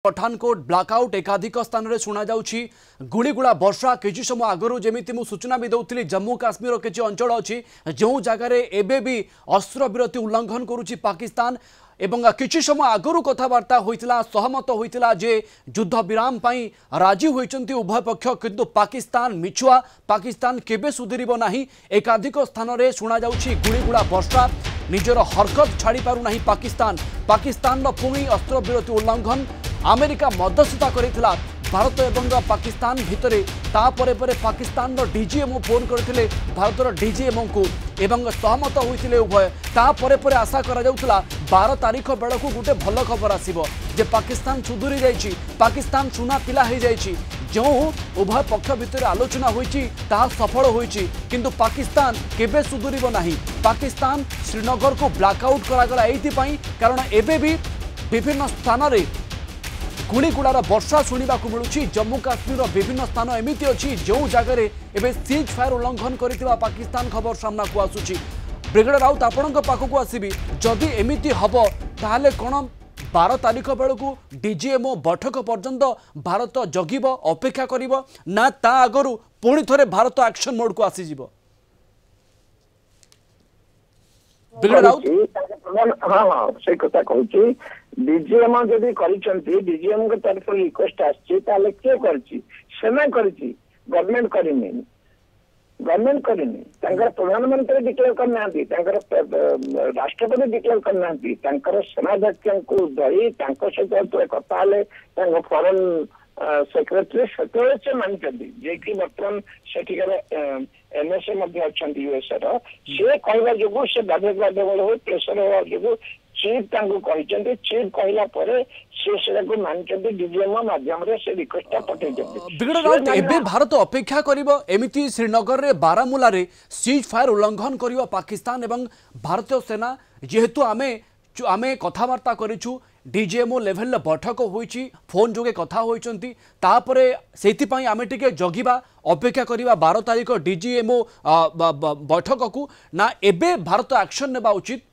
पठानकोट ब्लाकआउट एकाधिक स्थान में शुणा जाउछि गुड़ीगुड़ा वर्षा किछि समय आगरु जेमिति मु सूचना भी दउथिली जम्मू काश्मीर किछि अंचल अछि जो जगार एबे भी अस्त्र विरति उल्लंघन करुछि पाकिस्तान एवं किछि समय आगरु कथबार्ता होइतिला सहमत होइतिला जे युद्ध विराम पई राजी होइचंती उभय पक्ष किंतु पाकिस्तान मिछुआ पाकिस्तान केबे सुधरिबो नाही एकाधिक स्थान में शुणा जाउछि गुड़ीगुड़ा वर्षा निजर हरकत छाड़ी पारु नाही पाकिस्तान पुणी अस्त्र विरति उल्लंघन अमेरिका मध्यस्थता करिथिला भारत एवं पाकिस्तान भितर तापरे परे पाकिस्तान डीजीएमओ फोन करथिले भारतर डीजीएमओ को एवं सहमत होइथिले उभय तापरे परे आशा करा जाउथला 12 तारीख बेलकू गोटे भल खबर आसीबो जे पाकिस्तान सुधुरी जाइछि पाकिस्तान सुना पिला हो जाइछि जो उभय पक्ष भितर आलोचना होइछि ता सफल होइछि किंतु पाकिस्तान केबे सुधुरिबो नाही पाकिस्तान श्रीनगर को ब्लैकआउट करागला एथि पई कारण एबे भी विभिन्न स्थान रे गुड़ीगुड़ार वर्षा शुणा मिलूँ जम्मू काश्मीर विभिन्न स्थान एमती अच्छी जो जगार एवं सीज फायर उल्लंघन कर पाकिस्तान खबर सामना को आसूची ब्रिगेडियर राउत आपण पाखक आसबि जदि एमती हम ताहले कौन 12 तारीख बेलू डीजीएमओ बैठक पर्यंत भारत जगिब अपेक्षा करिब ना ता आगरू पुणी थे भारत एक्शन मोड को आसीज ब्रिगेडियर राउत हाँ हाँ से कथा कहूँ डीजीएम जदि डीजीएम के तरफ रिक्वेस्ट आसने किए सेना गवर्नमेंट करनी गवर्नमेंट करनी प्रधानमंत्री डिक्लेयर करना राष्ट्रपति डिक्लेयर करना सेनाध्यक्ष को धरी सहित कथा फॉरेन सेक्रेटरी से मानी जे कि बर्तमान सेठिकार एनएसए यूएसए रे कहवा जो से बाध्यगोल हो प्रेसर होगा जो चीफ चीफ कहला मानी डीजीएम माध्यम से रिक्वेस्ट पठे भारत अपेक्षा करिबो एमिति श्रीनगर रे बारामुला रे सीज फायर उल्लंघन करिबो पाकिस्तान एवं भारतीय सेना जेहेतु आमे कथबार्ता करिछु डीजीएमओ लेवल बैठक होइछि फोन जोगे कथा होइचंती तापरे सेति आमे टिके जगिबा अपेक्षा करिबा 12 तारीख डीजीएमओ बैठक को ना एबे भारत एक्शन नेबा उचित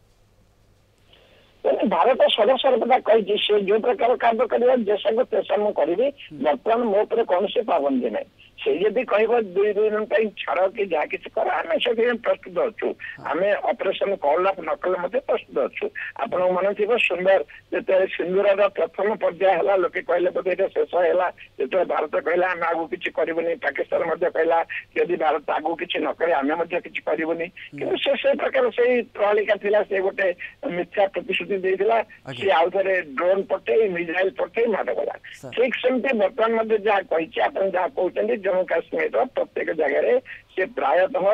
भारत सदा सर्वदा कही से जो प्रकार कार्य कर देश को प्रेसर मुझे बर्तमान मो पर कौन से पाबंदी ना से जब कह 2 दिन छाड़ कि जहाँ किसी कर आम से प्रस्तुत अच्छु आम ऑपरेशन कल अफ नकल प्रस्तुत अच्छु आपण मन थी सुंदर जो सिंदूर प्रथम पर्याय है लोके कहले बोधे शेष है जो भारत कहला आम आगू किसी करनी पाकिस्तान कहला यदि भारत आगू किसी न करे आम किसी करनी कि से प्रकार से प्रणालिका थिला से गोटे मिथ्या प्रतिश्रुति देला सी आउ थे ड्रोन पठे मिसाइल पठे माड़ गला ठीक सेमती बर्तमान जहाँ कही आप जहाँ कहते जम्मू काश्मीर प्रत्येक जगह से प्रायतः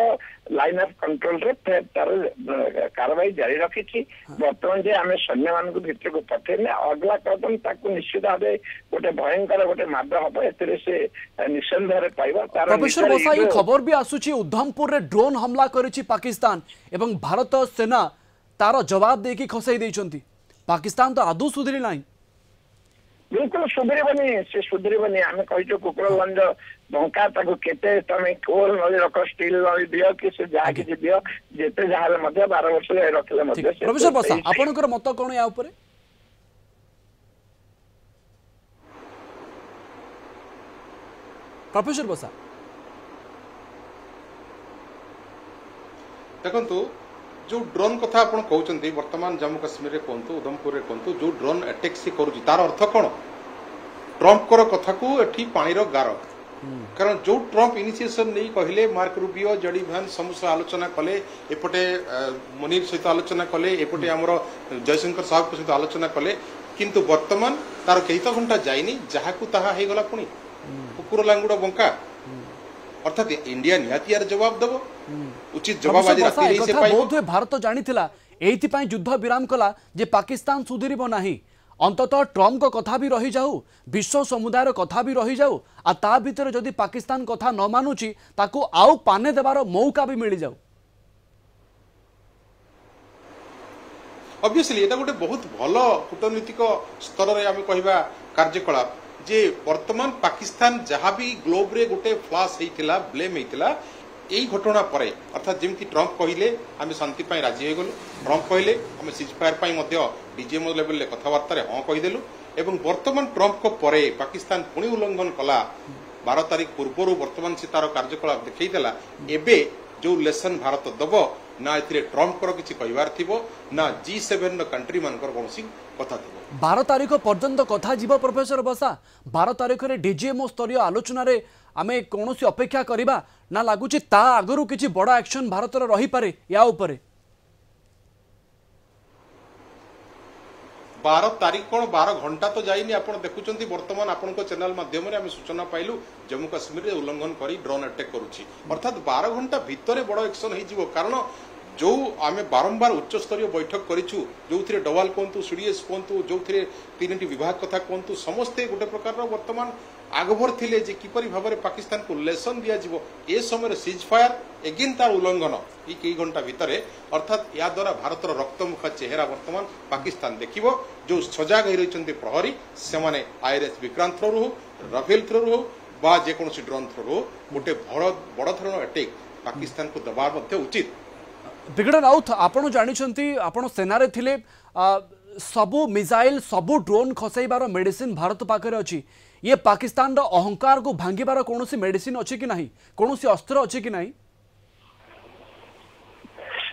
लाइन ऑफ कंट्रोल रे तार कार्रवाई जारी रखी बर्तमान जे आम सैन्य मान भितर को पठेने अगला कदम ताकू निश्चित भाव गोटे भयंकर गोटे माड हम से निसंदेह पाइबा प्रोफेसर बसा ये खबर भी आसुची उधमपुर रे ड्रोन हमला करिछि पाकिस्तान एवं भारत सेना तार जवाब देकी खसाई देइचंती पाकिस्तान तो आदौ सुधरी नाही बिल्कुल सुधरबनी से सुधरबनी आम कही कुकुरगंज बंका केते तमें कोल नली रख स्टील नली दियो कि से जहा कि दियो जेते जहाले मध्य 12 वर्ष रखले प्रोफेसर बसा आपनकर मत कोन या ऊपर प्रोफेसर बसा देखंतु जो ड्रोन कथा आपण कहउचंती वर्तमान जम्मू कश्मीर रे कोंतु उधमपुर रे कोंतु जो ड्रोन अटैक से करूची तार अर्थ कोन ट्रम्प कर कथा को एठी पानी रो गार कारण जो ट्रम्प इनिशिएशन नहीं कहले मार्क रूबियो जडी भ्यान समूह आलोचना कले एपटे मुनीर सहित आलोचना कले एपटे हमर जयशंकर साहब के सहित आलोचना कले किंतु वर्तमान तार कईत घंटा जाइनी जहा को ताहा हे गला पुनी कुकुर लांगुडा बंका अर्थात इंडिया निहाती यार जवाब दबो उचित जवाब आज राति रे से पाइबो बहुत भारत जानिथिला एथि पई युद्ध विराम कला जे पाकिस्तान सुधरिबो नाही अंततः ट्रम्प को कथा भी रही जाऊ विश्व समुदायर कथा भी रही जाऊ आ ता भीतर जदि पाकिस्तान कथा न मानुची ताकू आउ पाने देबार मौका भी मिल जाऊ ऑब्वियसली एटा गोटे बहुत भलो कूटनीतिक स्तर रे आमे कहिबा कार्यकलाप जे वर्तमान पाकिस्तान जहाँ भी ग्लोब रे गोटे फ्लाश होइतिला ब्लेम होइतिला यही घटना पर अर्थात जमी ट्रम्प कहले आम शांति राजी हो गलु ट्रम्प कहले आम सीज फायर डीजीएमओ लेवल कथबार्ता हाँ कहीदेलु एवं वर्तमान ट्रम्प को परे पाकिस्तान पुणी उल्लंघन कला 12 तारिख पूर्व वर्तमान से तार कार्यकलाप देखा एबे जो लेसन भारत दब ना ए ट्रम्प किसी कहबार थी ना G7 कंट्री मानकर कौन कथा थी 12 तारिख पर्यंत कथा जीव प्रोफेसर बसा 12 तारिख में डीजीएमओ स्तरीय आलोचन आमे कौन अपेक्षा करवा ना लगुच आगु किसी बड़ एक्शन भारत रही पारे या उपरे 12 तारीख कौन 12 घंटा तो जाइनी आप देखुं बर्तमान आपण चैनल माध्यम आम सूचना पाइलु जम्मू काश्मीर उल्लंघन करी ड्रोन अटैक करुच्ची अर्थात 12 घंटा भितर बड़ एक्शन हो कारण जो आम बारंबार उच्च स्तरीय बैठक करूँ जो थे डवाल कहतु सीडीएस कहतु जो थे 3टी विभाग कथा कहतु समस्ते गोटे प्रकार वर्तमान आगभर थिले जे किपरि भाव में पाकिस्तान को लेसन दिज्व ए समय सीज फायर एगेन तार उल्लंघन ये कई घंटा भितर अर्थात या द्वारा भारत रक्तमुखा चेहरा वर्तमान पाकिस्तान देखिबो जो सजाग हो रही प्रहरी से IRS विक्रांत थ्रो हो राफेल थ्रो हो बा जेकोसी ड्रोन थ्रो हो गोटे बड़ धरण अटैक पाकिस्तान को दबा उचित विगड़ राउत आपण जानी आपण सेनारे थिले सबु मिसाइल सबु ड्रोन खसाइबार मेडिसिन भारत पाखे अच्छी ये पाकिस्तान अहंकार को भांगिबार कौन मेडिसिन अच्छी कि नहीं कौन अस्त्र अच्छी कि नहीं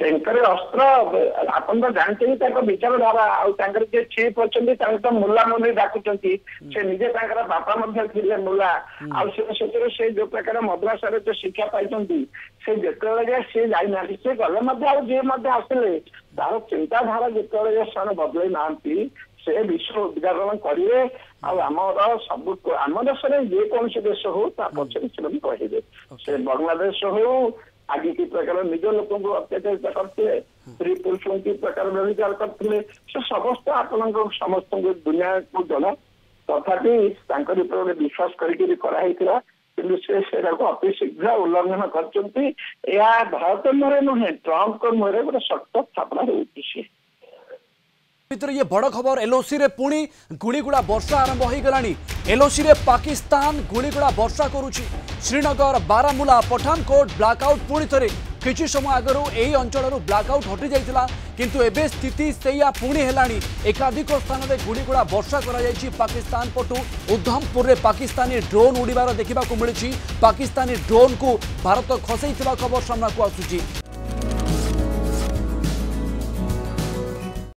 अस्त्र आपन तो जानते विचारधारा आगे चीफ अच्छा मुला मुली डाकुं से निजे बापा मुला से जो प्रकार मद्रास जो शिक्षा पाई से जिते सी जाना सी गले जी आसले तार चिंताधारा जिते से बदल ना से विश्व उद्घाटन करेंगे आमर सब आम देश में जेकोसी देश हो पक्षे से कहे से बांग्लादेश हो आगे की प्रकार निज लोक अत्याचारित करते स्त्री पुरुषों की प्रकार व्यवचार करते से समस्त आपण समस्त दुनिया को जना तथापि विश्वास करा अति शीघ्र उल्लंघन कर भारत मुहरे नुहे ट्रम्प मुहरे गोटे सख्त स्थापना होती भीतर ये बड़ खबर एलओसी रे पुणी गुड़ीगुड़ा वर्षा आरंभ हो गलानी एलओसी रे पाकिस्तान गुड़ीगुड़ा वर्षा करुछि श्रीनगर बारामुला पठानकोट ब्लैकआउट पुणी थे किछि समय आगरू एही अंचल ब्लैकआउट हटि जाइतिला किंतु एबे स्थिति सेया पुणी हेलानी एकाधिक स्थान में गुड़ीगुड़ा वर्षा करा जाइछि पाकिस्तान पटु उधमपुर रे पाकिस्तानी ड्रोन उड़ीबार देखा मिली पाकिस्तानी ड्रोन को भारत खसैथिबा खबर सामना को आसुछि।